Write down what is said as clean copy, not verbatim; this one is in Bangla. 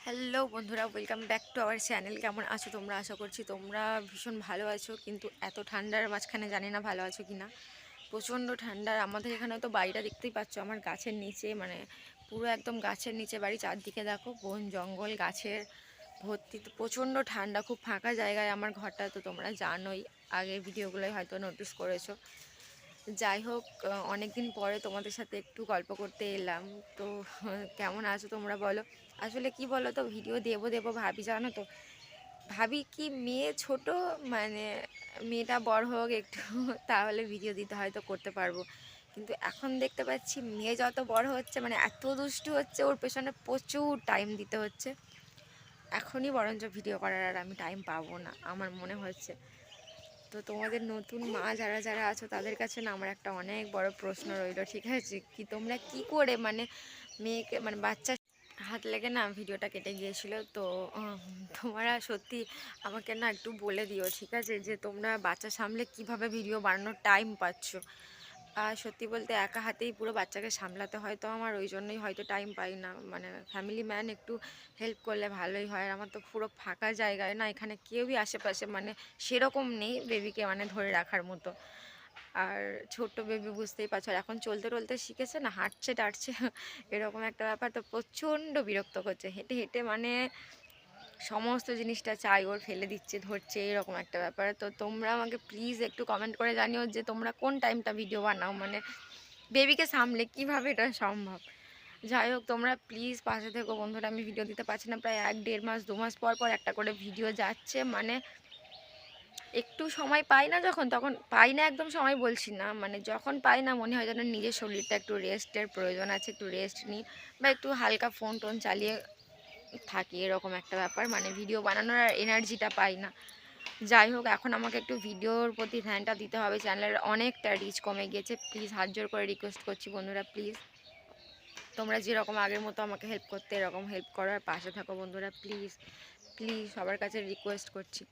হ্যালো বন্ধুরা, welcome back to our channel. কেমন আছো তোমরা? আশা করছি তোমরা ভীষণ ভালো আছো, কিন্তু এত ঠান্ডার মাঝখানে জানি না ভালো আছো কি না। প্রচণ্ড ঠান্ডার আমাদের এখানে, তো বাড়িটা দেখতেই পাচ্ছ আমার গাছের নিচে, মানে পুরো একদম গাছের নিচে বাড়ি। চারদিকে দেখো বন জঙ্গল গাছের ভর্তি, তো প্রচণ্ড ঠান্ডা। খুব ফাঁকা জায়গায় আমার ঘরটা, তো তোমরা জানোই, আগের ভিডিওগুলোই হয়তো নোটিস করেছো। যাই হোক, অনেক দিন পরে তোমাদের সাথে একটু গল্প করতে এলাম। তো কেমন আছো তোমরা বলো। আসলে কি বলো তো, ভিডিও দেবো দেবো ভাবি, জানো তো, ভাবি কি মেয়ে ছোট, মানে মেয়েটা বড় হোক একটু তাহলে ভিডিও দিতে হয়তো করতে পারবো। কিন্তু এখন দেখতে পাচ্ছি মেয়ে যত বড় হচ্ছে, মানে এত দুষ্টু হচ্ছে, ওর পেছনে প্রচুর টাইম দিতে হচ্ছে। এখনই বরঞ্চ ভিডিও করার আর আমি টাইম পাবো না আমার মনে হচ্ছে। তো তোমাদের নতুন মা যারা যারা আছো তাদের কাছে না আমার একটা অনেক বড় প্রশ্ন রইল, ঠিক আছে? কি তোমরা কি করে, মানে মেয়েকে, মানে বাচ্চা হাত লেগে না ভিডিওটা কেটে গিয়েছিল। তো তোমরা সত্যি আমাকে না একটু বলে দিও, ঠিক আছে, যে তোমরা বাচ্চা সামলে কিভাবে ভিডিও বানানোর টাইম পাচ্ছ। আর সত্যি বলতে একা হাতেই পুরো বাচ্চাকে সামলাতে হয়, তো আমার ওই জন্যই হয়তো টাইম পাই না। মানে ফ্যামিলি ম্যান একটু হেল্প করলে ভালোই হয়। আমার তো পুরো ফাঁকা জায়গায় না, এখানে কেউই আশেপাশে মানে সেরকম নেই বেবিকে মানে ধরে রাখার মতো। আর ছোট্ট বেবি বুঝতেই পারছো, আর এখন চলতে টলতে শিখেছে না, হাঁটছে টাটছে এরকম একটা ব্যাপার। তো প্রচণ্ড বিরক্ত করছে, হেঁটে হেঁটে মানে সমস্ত জিনিসটা চাই ওর, ফেলে দিচ্ছে, ধরছে, এরকম একটা ব্যাপার। তো তোমরা আমাকে প্লিজ একটু কমেন্ট করে জানিও যে তোমরা কোন টাইমটা ভিডিও বানাও, মানে বেবিকে সামলে কিভাবে এটা সম্ভব। যাই হোক, তোমরা প্লিজ পাশে থেকো বন্ধুরা। আমি ভিডিও দিতে পারছি না, প্রায় 1-1.5 মাস 2 মাস পর পর একটা করে ভিডিও যাচ্ছে। মানে একটু সময় পাই না যখন, তখন পাই না, একদম সময় বলছি না, মানে যখন পাই না মনে হয় যেন নিজের শরীরটা একটু রেস্টের প্রয়োজন আছে, একটু রেস্ট নিই, বা একটু হালকা ফোন টোন চালিয়ে থাকি, এরকম একটা ব্যাপার। মানে ভিডিও বানানোর আর এনার্জিটা পাই না। যাই হোক, এখন আমাকে একটু ভিডিওর প্রতি ধ্যানটা দিতে হবে। চ্যানেলের অনেকটা রিচ কমে গিয়েছে। প্লিজ হাত জোর করে রিকোয়েস্ট করছি বন্ধুরা, প্লিজ তোমরা যেরকম আগের মতো আমাকে হেল্প করতে এরকম হেল্প করো, আর পাশে থাকো বন্ধুরা, প্লিজ প্লিজ সবার কাছে রিকোয়েস্ট করছি।